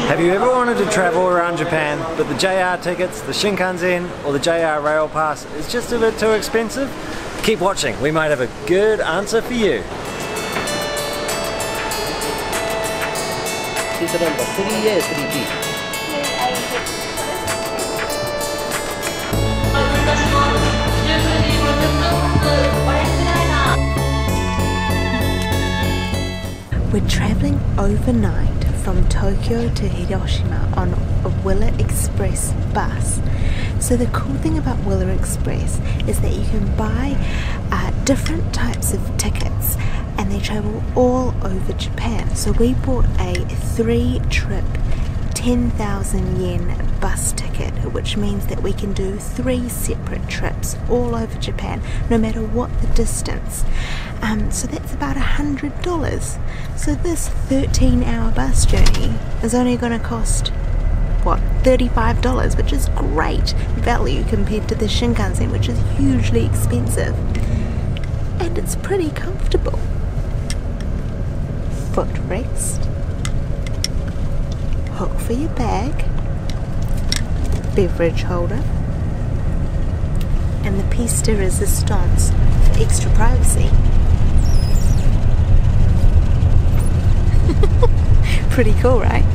Have you ever wanted to travel around Japan, but the JR tickets, the Shinkansen or the JR Rail Pass is just a bit too expensive? Keep watching, we might have a good answer for you. Seat number 3A, 3B. We're travelling overnight from Tokyo to Hiroshima on a Willa Express bus. So the cool thing about Willa Express is that you can buy different types of tickets and they travel all over Japan. So we bought a 3-trip 10,000 yen bus ticket, which means that we can do 3 separate trips all over Japan, no matter what the distance. So that's about $100. So this 13-hour bus journey is only going to cost, what, $35, which is great value compared to the Shinkansen, which is hugely expensive. And it's pretty comfortable. Footrest, hook for your bag, beverage holder, and the piece de resistance for extra privacy. Pretty cool, right?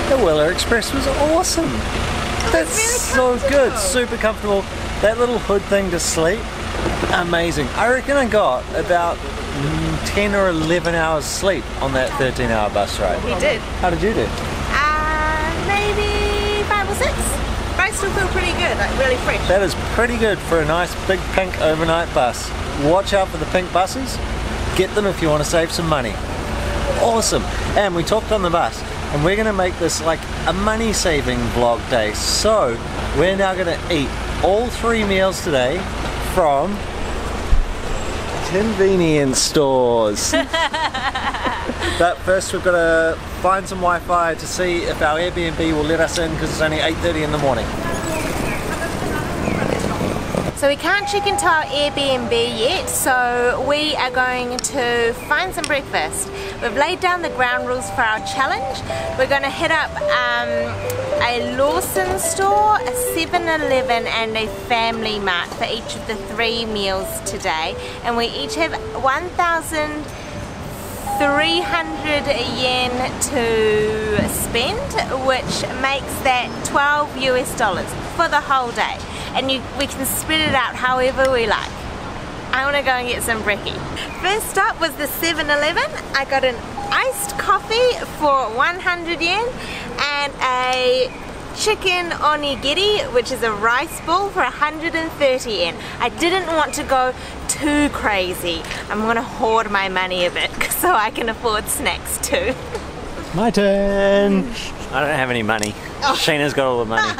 The Willa Express was awesome. That's so good, super comfortable. That little hood thing to sleep, amazing. I reckon I got about 10 or 11 hours sleep on that 13-hour bus ride. We did. How did you do? Maybe 5 or 6. But I still feel pretty good, like really fresh. That is pretty good for a nice big pink overnight bus. Watch out for the pink buses. Get them if you want to save some money. Awesome. And we talked on the bus, and we're going to make this like a money saving vlog day. So we're now going to eat all 3 meals today from convenience stores. But first we've got to find some Wi-Fi to see if our Airbnb will let us in, because it's only 8:30 in the morning. So we can't check into our Airbnb yet, so we are going to find some breakfast. We've laid down the ground rules for our challenge. We're going to hit up a Lawson store, a 7-Eleven and a Family Mart for each of the 3 meals today. And we each have 1,300 yen to spend, which makes that $12 US for the whole day. And we can spread it out however we like. I want to go and get some brekkie. First up was the 7-Eleven. I got an iced coffee for 100 yen and a chicken onigiri, which is a rice ball, for 130 yen. I didn't want to go too crazy. I'm going to hoard my money a bit so I can afford snacks too. My turn. I don't have any money. Oh. Sheena's got all the money.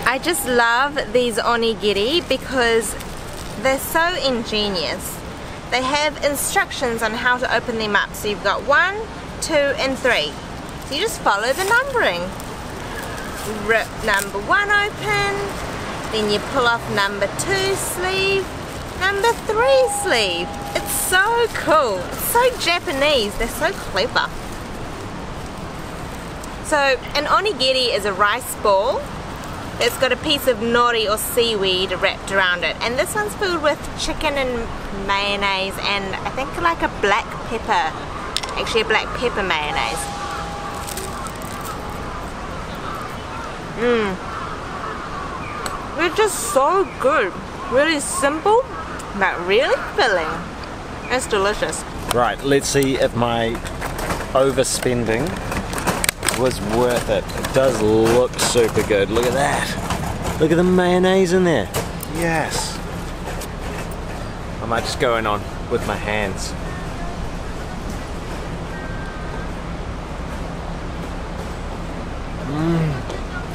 I just love these onigiri because they're so ingenious. They have instructions on how to open them up. So you've got 1, 2 and 3. So you just follow the numbering. Rip number 1 open, then you pull off number 2 sleeve, number 3 sleeve. It's so cool. It's so Japanese. They're so clever. So an onigiri is a rice ball. It's got a piece of nori or seaweed wrapped around it, and this one's filled with chicken and mayonnaise and I think like a black pepper, actually a black pepper mayonnaise. They're just so good. Really simple, but really filling. It's delicious. Right, let's see if my overspending was worth it. It does look super good. Look at that. Look at the mayonnaise in there. Yes. I might just go in on with my hands.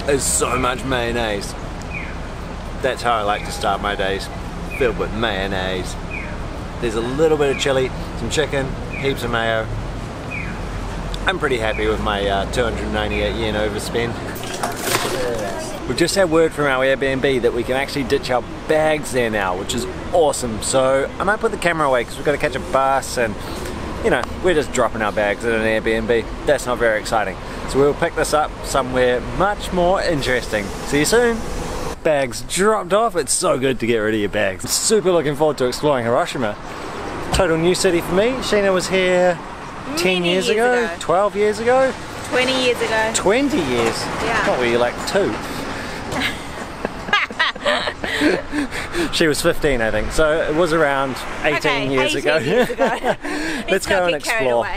There's so much mayonnaise. That's how I like to start my days, filled with mayonnaise. There's a little bit of chili, some chicken, heaps of mayo. I'm pretty happy with my 298 yen overspend. We've just had word from our Airbnb that we can actually ditch our bags there now, which is awesome. So I might put the camera away because we've got to catch a bus and, you know, we're just dropping our bags at an Airbnb. That's not very exciting. So we'll pick this up somewhere much more interesting. See you soon. Bags dropped off. It's so good to get rid of your bags. Super looking forward to exploring Hiroshima. Total new city for me. Sheena was here 10 years ago, 12 years ago? 20 years ago. 20 years? Yeah. What were you, like 2? She was 15, I think, so it was around 18 years ago. Let's go and explore.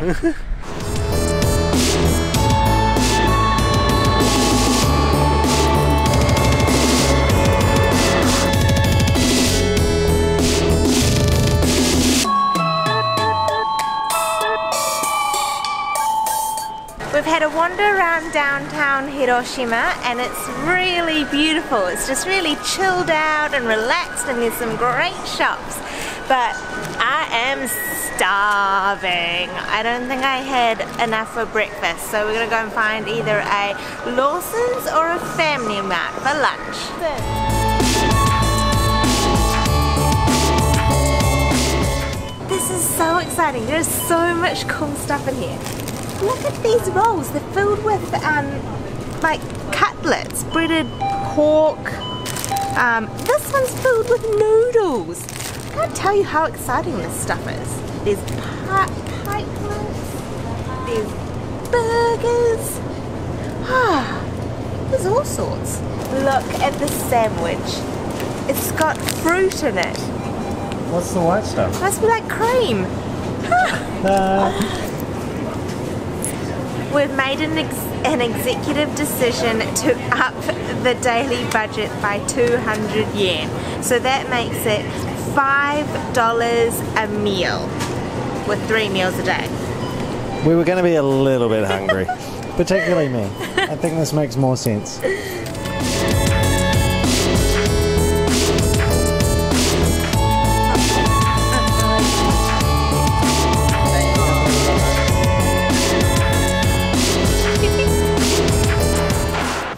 We've had a wander around downtown Hiroshima and it's really beautiful. It's just really chilled out and relaxed and there's some great shops. But I am starving. I don't think I had enough for breakfast, so we're gonna go and find either a Lawson's or a Family Mart for lunch. This is so exciting. There's so much cool stuff in here. Look at these rolls. They're filled with like cutlets, breaded pork. This one's filled with noodles. I can't tell you how exciting this stuff is. There's pikelets. There's burgers. There's all sorts. Look at the sandwich. It's got fruit in it. What's the white stuff? Must be like cream. We've made an executive decision to up the daily budget by 200 yen. So that makes it $5 a meal with 3 meals a day. We were going to be a little bit hungry, particularly me. I think this makes more sense.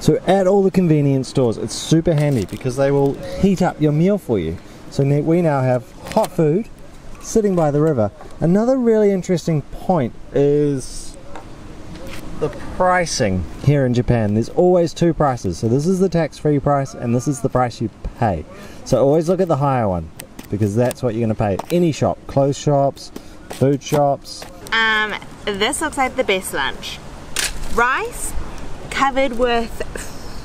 So at all the convenience stores, it's super handy because they will heat up your meal for you. So we now have hot food sitting by the river. Another really interesting point is the pricing here in Japan. There's always 2 prices. So this is the tax-free price and this is the price you pay. So always look at the higher one because that's what you're going to pay. Any shop, clothes shops, food shops. This looks like the best lunch. Rice covered with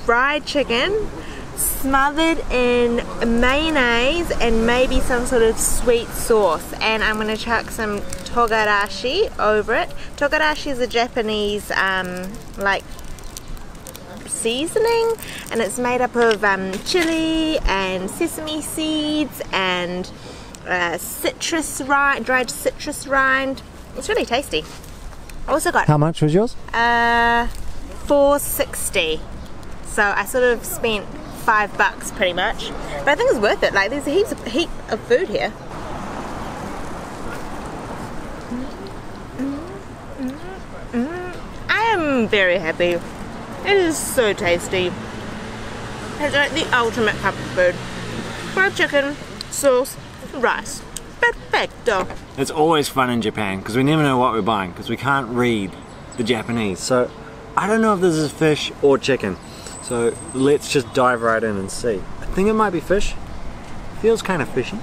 fried chicken, smothered in mayonnaise and maybe some sort of sweet sauce, and I'm going to chuck some togarashi over it. Togarashi is a Japanese like seasoning, and it's made up of chili and sesame seeds and citrus rind, dried citrus rind. It's really tasty. Also got, how much was yours? $4.60. So I sort of spent $5 pretty much, but I think it's worth it. Like there's a heap of food here. I am very happy. It is so tasty. It's like the ultimate cup of food. Fried chicken, sauce, rice. Perfecto. It's always fun in Japan because we never know what we're buying because we can't read the Japanese. So I don't know if this is fish or chicken. So let's just dive right in and see. I think it might be fish. Feels kind of fishy.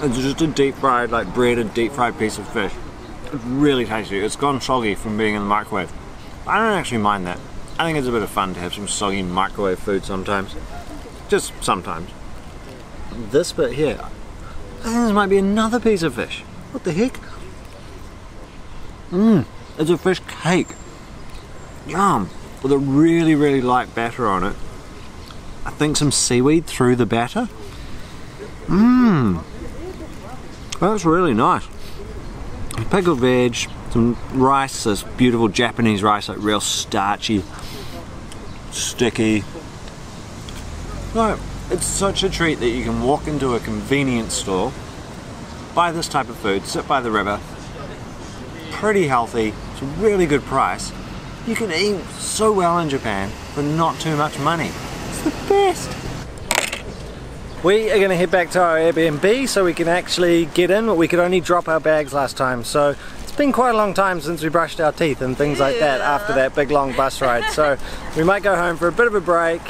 It's just a deep fried, like breaded deep fried piece of fish. It's really tasty. It's gone soggy from being in the microwave. I don't actually mind that. I think it's a bit of fun to have some soggy microwave food sometimes. Just sometimes. This bit here, I think this might be another piece of fish. What the heck? It's a fish cake. Yum. With a really, really light batter on it. I think some seaweed through the batter. That's really nice. Pickled veg, some rice, this beautiful Japanese rice, like real starchy, sticky. No, it's such a treat that you can walk into a convenience store, buy this type of food, sit by the river, pretty healthy, it's a really good price. You can eat so well in Japan for not too much money. It's the best. We are going to head back to our Airbnb so we can actually get in. We could only drop our bags last time, so it's been quite a long time since we brushed our teeth and things like that after that big long bus ride. So we might go home for a bit of a break.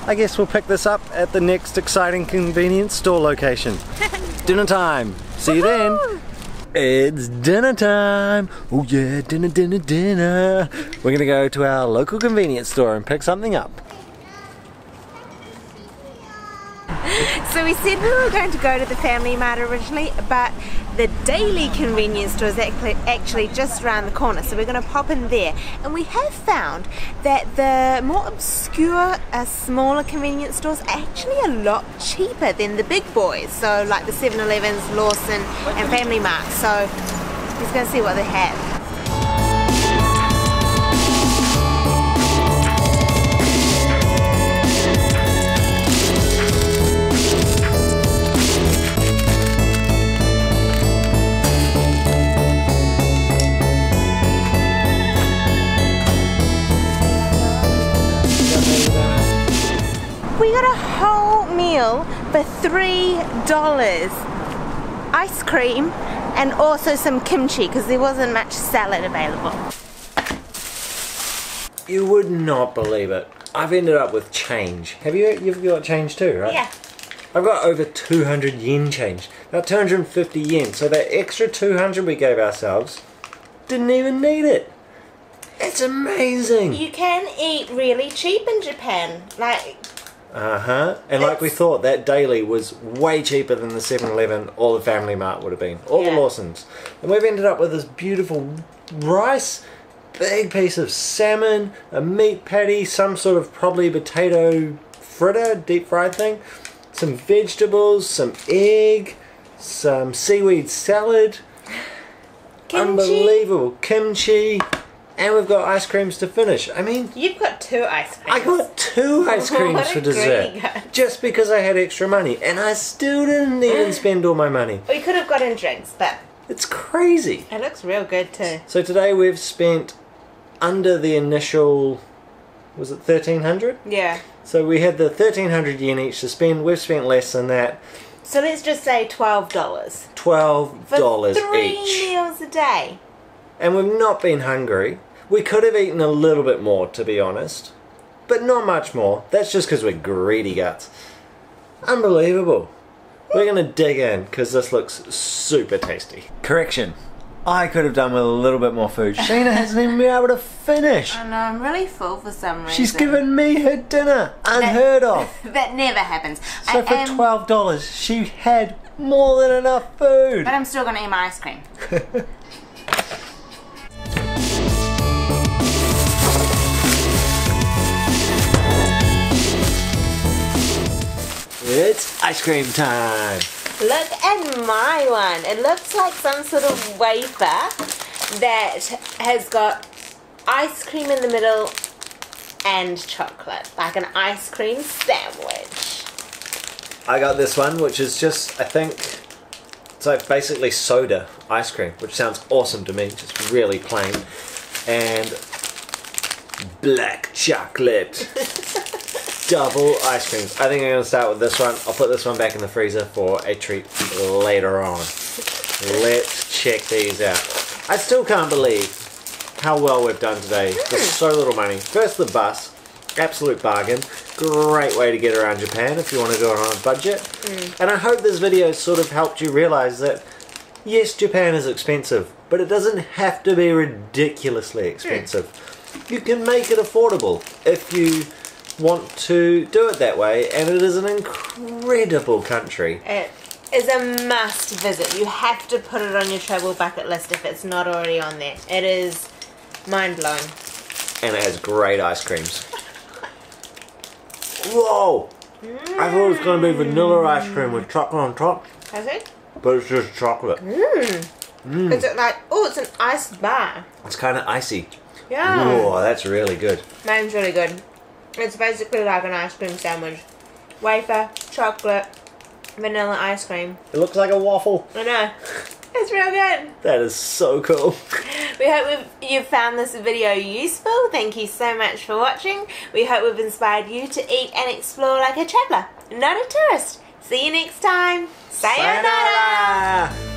I guess we'll pick this up at the next exciting convenience store location. Dinner time. See you then. It's dinner time. Oh yeah, dinner, dinner, dinner. We're going to go to our local convenience store and pick something up. So we said we were going to go to the Family Mart originally, but the daily convenience store is actually just around the corner, so we're going to pop in there. And we have found that the more obscure, smaller convenience stores are actually a lot cheaper than the big boys, so like the 7-Elevens, Lawson and Family Mart. So let's go see what they have. We got a whole meal for $3. Ice cream and also some kimchi because there wasn't much salad available. You would not believe it. I've ended up with change. You've got change too, right? Yeah. I've got over 200 yen change. About 250 yen. So that extra 200 we gave ourselves, didn't even need it. It's amazing. You can eat really cheap in Japan. And like we thought, that daily was way cheaper than the 7-Eleven or the Family Mart would have been. Or the Lawson's. And we've ended up with this beautiful rice, big piece of salmon, a meat patty, some sort of probably potato fritter, deep fried thing, some vegetables, some egg, some seaweed salad. Kimchi. Unbelievable. Kimchi. And we've got ice creams to finish. I mean... You've got 2 ice creams. I got 2 ice creams for dessert. Just because I had extra money. And I still didn't even spend all my money. We could have gotten drinks, but... It's crazy. It looks real good too. So today we've spent under the initial... Was it 1,300? Yeah. So we had the 1,300 yen each to spend. We've spent less than that. So let's just say $12. $12 for 3 each. meals a day. And we've not been hungry. We could have eaten a little bit more, to be honest. But not much more. That's just because we're greedy guts. Unbelievable. We're going to dig in, because this looks super tasty. Correction. I could have done with a little bit more food. Sheena hasn't even been able to finish. I know, I'm really full for some reason. She's given me her dinner. Unheard of. That never happens. So for $12, she had more than enough food. But I'm still going to eat my ice cream. It's ice cream time. Look at my one. It looks like some sort of wafer that has got ice cream in the middle and chocolate. Like an ice cream sandwich. I got this one, which is just, I think, it's like basically soda ice cream, which sounds awesome to me. Just really plain. And black chocolate. Double ice creams. I think I'm going to start with this one. I'll put this one back in the freezer for a treat later on. Let's check these out. I still can't believe how well we've done today for so little money. First the bus. Absolute bargain. Great way to get around Japan if you want to do it on a budget. And I hope this video sort of helped you realise that yes, Japan is expensive, but it doesn't have to be ridiculously expensive. You can make it affordable if you want to do it that way, and it is an incredible country. It is a must visit. You have to put it on your travel bucket list if it's not already on there. It is mind-blowing. And it has great ice creams. Whoa! I thought it was going to be vanilla ice cream with chocolate on top. Has it? But it's just chocolate. Is it like, oh, it's an ice bar. It's kind of icy. Yeah. Whoa, that's really good. Mine's really good. It's basically like an ice cream sandwich. Wafer, chocolate, vanilla ice cream. It looks like a waffle. I know. It's real good. That is so cool. We hope you've found this video useful. Thank you so much for watching. We hope we've inspired you to eat and explore like a traveller, not a tourist. See you next time. Sayonara!